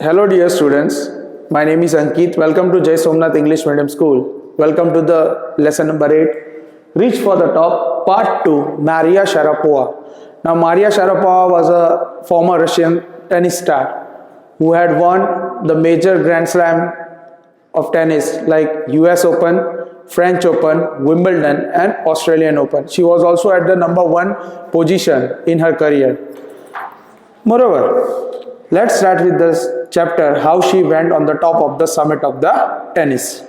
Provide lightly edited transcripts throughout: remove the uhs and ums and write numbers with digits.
Hello dear students, my name is Ankit. Welcome to Somnath English Medium School. Welcome to the lesson number 8, Reach for the Top, Part 2, Maria Sharapova. Now Maria Sharapova was a former Russian tennis star who had won the major Grand Slam of tennis like US Open, French Open, Wimbledon and Australian Open. She was also at the number 1 position in her career. Moreover, let's start with this chapter how she went on the top of the summit of the tennis.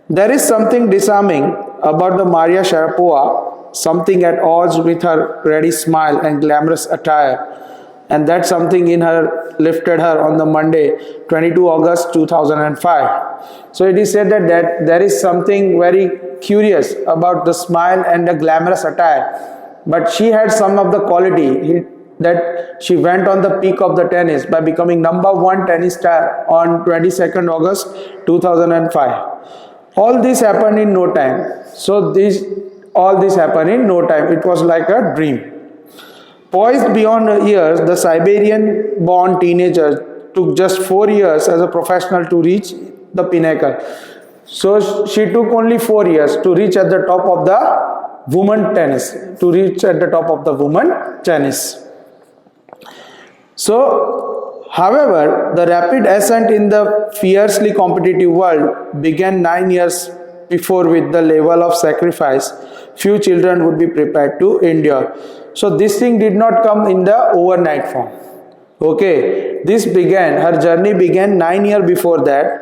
There is something disarming about the Maria Sharapova, something at odds with her ready smile and glamorous attire, and that something in her lifted her on the Monday 22 August 2005. So it is said that there is something very curious about the smile and the glamorous attire, but she had some of the quality that she went on the peak of the tennis by becoming number 1 tennis star on 22nd August 2005. All this happened in no time. All this happened in no time. It was like a dream. Poised beyond years, the Siberian-born teenager took just 4 years as a professional to reach the pinnacle. So she took only 4 years to reach at the top of the women tennis. So, however, the rapid ascent in the fiercely competitive world began 9 years before with the level of sacrifice few children would be prepared to endure. So, this thing did not come in the overnight form. Okay, her journey began 9 years before that,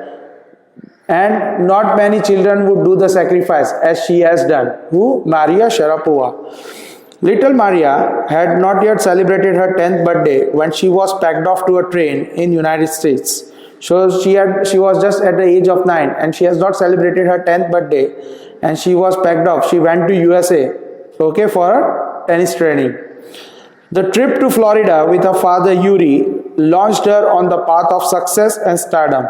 and not many children would do the sacrifice as she has done. Who? Maria Sharapova. Little Maria had not yet celebrated her 10th birthday when she was packed off to a train in United States. So she was just at the age of 9 and she has not celebrated her 10th birthday and she was packed off. She went to USA, okay, for tennis training. The trip to Florida with her father Yuri launched her on the path of success and stardom.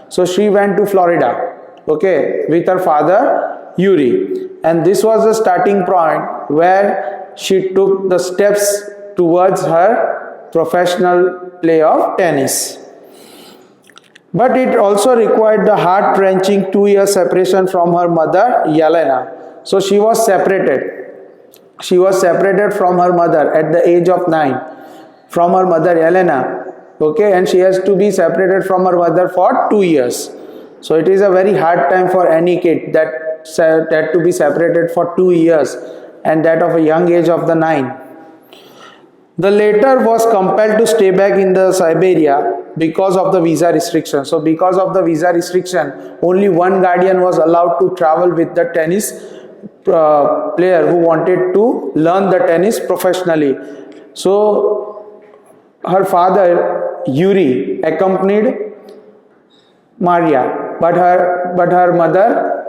So she went to Florida, okay, with her father Yuri, and this was the starting point where she took the steps towards her professional play of tennis. But it also required the heart-wrenching 2-year separation from her mother, Yelena. So she was separated. She was separated from her mother at the age of 9, from her mother, Yelena. Okay, and she has to be separated from her mother for 2 years. So it is a very hard time for any kid that to be separated for 2 years, and that of a young age of the 9. The latter was compelled to stay back in the Siberia because of the visa restriction. So because of the visa restriction, only one guardian was allowed to travel with the tennis player who wanted to learn the tennis professionally. So her father Yuri accompanied Maria, but her mother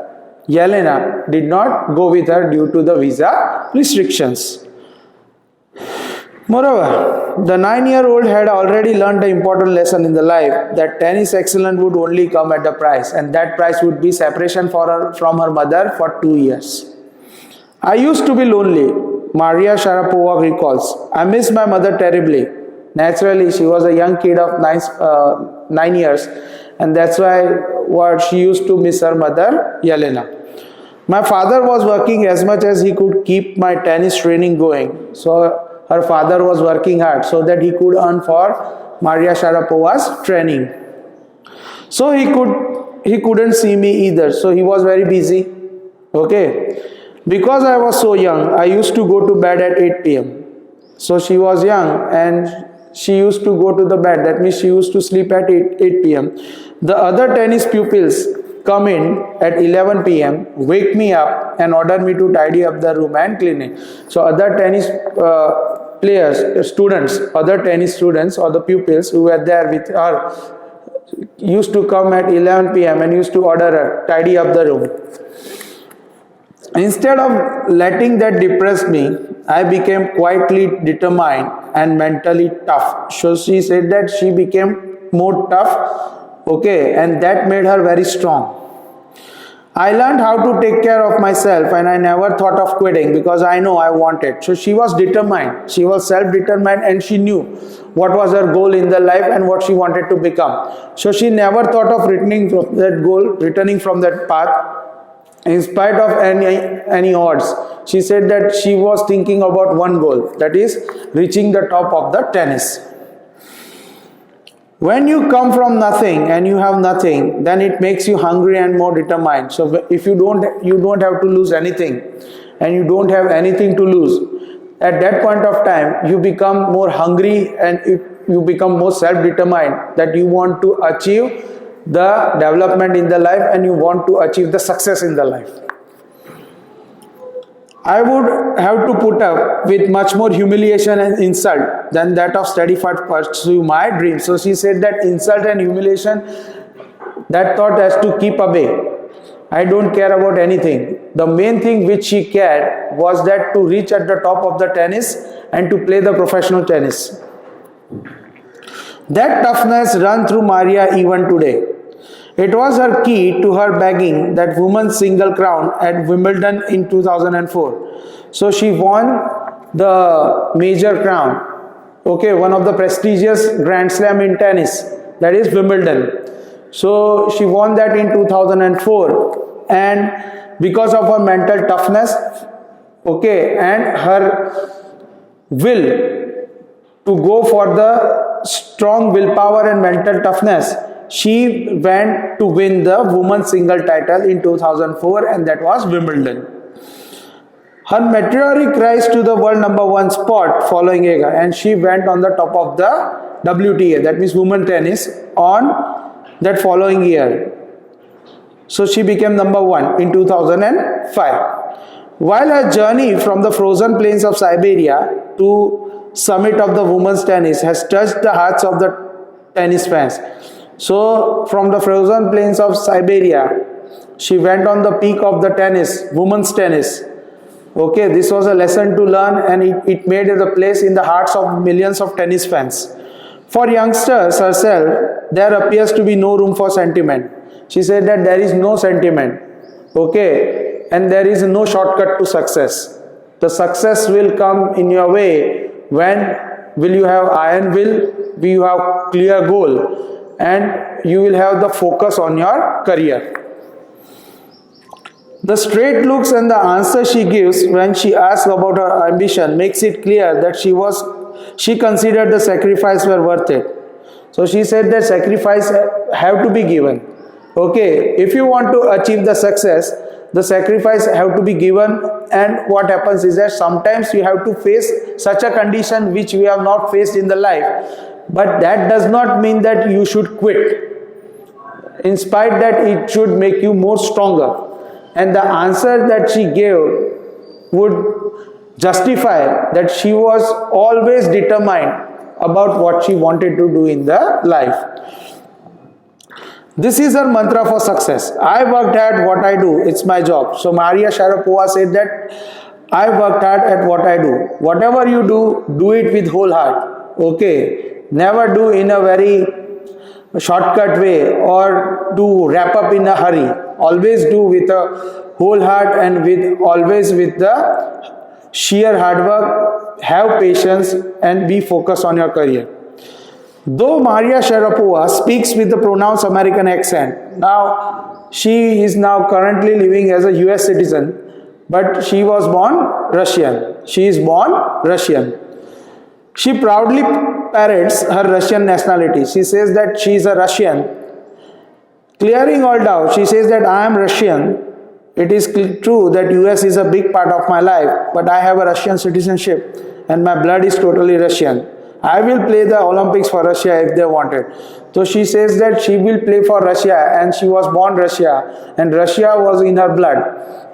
Yelena did not go with her due to the visa restrictions. Moreover, the 9-year-old had already learned the important lesson in the life that tennis excellence would only come at a price, and that price would be separation from her mother for 2 years. I used to be lonely, Maria Sharapova recalls. I miss my mother terribly. Naturally, she was a young kid of 9 years, and that's why she used to miss her mother, Yelena. My father was working as much as he could keep my tennis training going. So her father was working hard so that he could earn for Maria Sharapova's training. So he couldn't see me either. So he was very busy. Okay. Because I was so young, I used to go to bed at 8 p.m. So she was young and she used to go to the bed. That means she used to sleep at 8 p.m. The other tennis pupils come in at 11 p.m., wake me up and order me to tidy up the room and clean it. So other tennis other tennis students or the pupils who were there with her used to come at 11 p.m. and used to order her, tidy up the room. Instead of letting that depress me, I became quietly determined and mentally tough. So she said that she became more tough, okay, and that made her very strong. I learned how to take care of myself and I never thought of quitting because I know I wanted. So she was determined. She was self-determined and she knew what was her goal in the life and what she wanted to become. So she never thought of returning from that goal, returning from that path in spite of any odds. She said that she was thinking about one goal, that is reaching the top of the tennis. When you come from nothing and you have nothing, then it makes you hungry and more determined. So if you don't have to lose anything and you don't have anything to lose, at that point of time you become more hungry and you become more self-determined that you want to achieve the development in the life and you want to achieve the success in the life. I would have to put up with much more humiliation and insult than that of steady for pursue my dreams. So she said that insult and humiliation, that thought has to keep away. I don't care about anything. The main thing which she cared was that to reach at the top of the tennis and to play the professional tennis. That toughness run through Maria even today. It was her key to her bagging that women's single crown at Wimbledon in 2004. So she won the major crown, one of the prestigious Grand Slam in tennis, that is Wimbledon. So she won that in 2004, and because of her mental toughness, and her will to go for the strong willpower and mental toughness, she went to win the women's single title in 2004, and that was Wimbledon. Her meteoric rise to the world #1 spot following Ega, and she went on the top of the WTA, that means women tennis, on that following year. So she became #1 in 2005. While her journey from the frozen plains of Siberia to summit of the women's tennis has touched the hearts of the tennis fans. So from the frozen plains of Siberia, she went on the peak of the tennis, women's tennis. This was a lesson to learn, and it made a place in the hearts of millions of tennis fans. For youngsters herself, there appears to be no room for sentiment. She said that there is no sentiment, and there is no shortcut to success. The success will come in your way when will you have iron will, will you have clear goal, and you will have the focus on your career. The straight looks and the answer she gives when she asks about her ambition makes it clear that she considered the sacrifice were worth it. So she said that sacrifice have to be given. If you want to achieve the success, the sacrifice have to be given, and what happens is that sometimes you have to face such a condition which we have not faced in the life. But that does not mean that you should quit. In spite that it should make you more stronger. And the answer that she gave would justify that she was always determined about what she wanted to do in the life. This is her mantra for success. I worked hard what I do. It's my job. So Maria Sharapova said that I worked hard at what I do. Whatever you do it with whole heart. Never do in a very shortcut way or do wrap up in a hurry. Always do with a whole heart and always with the sheer hard work. Have patience and be focused on your career. Though Maria Sharapova speaks with the pronounced American accent, now she is now currently living as a US citizen, but she was born Russian. She is born Russian. She proudly parrots her Russian nationality. She says that she is a Russian. Clearing all doubt, she says that I am Russian. It is true that US is a big part of my life, but I have a Russian citizenship and my blood is totally Russian. I will play the Olympics for Russia if they want it. So she says that she will play for Russia and she was born Russia and Russia was in her blood.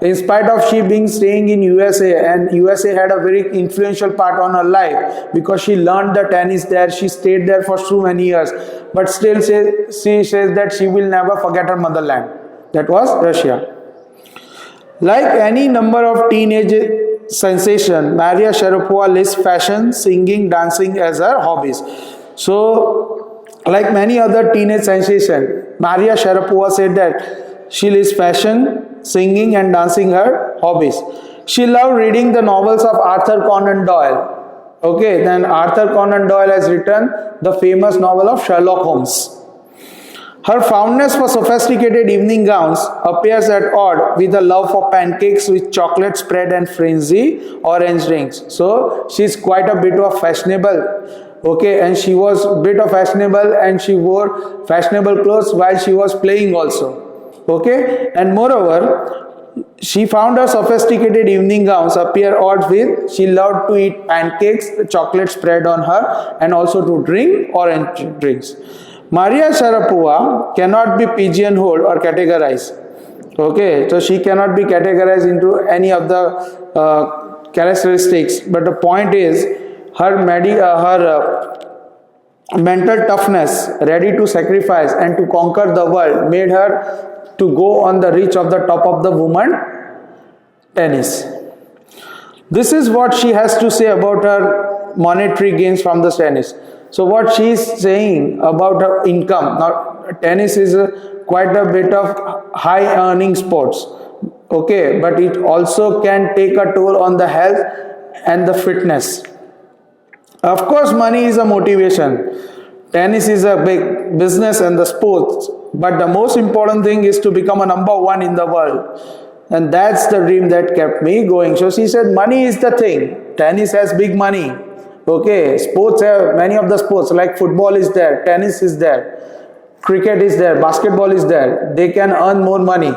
In spite of she being staying in USA, and USA had a very influential part on her life because she learned the tennis there, she stayed there for so many years, but still she says that she will never forget her motherland. That was Russia. Like any number of teenage sensation, Maria Sharapova lists fashion, singing, dancing as her hobbies. So, like many other teenage sensation, Maria Sharapova said that she lists fashion singing and dancing her hobbies. She loved reading the novels of Arthur Conan Doyle. Okay, then Arthur Conan Doyle has written the famous novel of Sherlock Holmes. Her fondness for sophisticated evening gowns appears at odd with a love for pancakes with chocolate spread and frenzy orange rings. So she's quite a bit of fashionable. Okay, and she was a bit of fashionable and she wore fashionable clothes while she was playing also. Okay, and moreover, she found her sophisticated evening gowns appear odd with she loved to eat pancakes, chocolate spread on her, and also to drink orange drinks. Maria Sharapova cannot be pigeonholed or categorized. Okay, so she cannot be categorized into any of the characteristics. But the point is, her mental toughness, ready to sacrifice and to conquer the world, made her to go on the reach of the top of the women tennis. This is what she has to say about her monetary gains from the tennis. So what she is saying about her income. Now tennis is quite a bit of high earning sports. Okay, but it also can take a toll on the health and the fitness. Of course, money is a motivation. Tennis is a big business and the sports. But the most important thing is to become a number one in the world. And that's the dream that kept me going. So she said, money is the thing. Tennis has big money. Okay, sports have many of the sports like football is there, tennis is there, cricket is there, basketball is there. They can earn more money.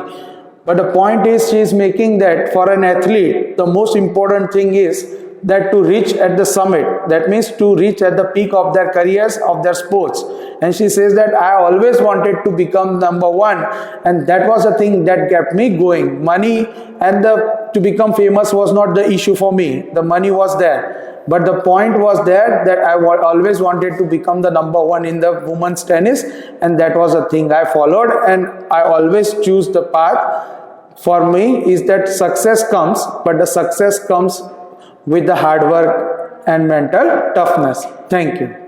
But the point is, she is making that for an athlete, the most important thing is that to reach at the summit, that means to reach at the peak of their careers, of their sports. And she says that I always wanted to become number one, and that was the thing that kept me going. Money and to become famous was not the issue for me. The money was there. But the point was there that I always wanted to become the number one in the women's tennis, and that was a thing I followed, and I always choose the path. For me is that success comes, but the success comes with the hard work and mental toughness. Thank you.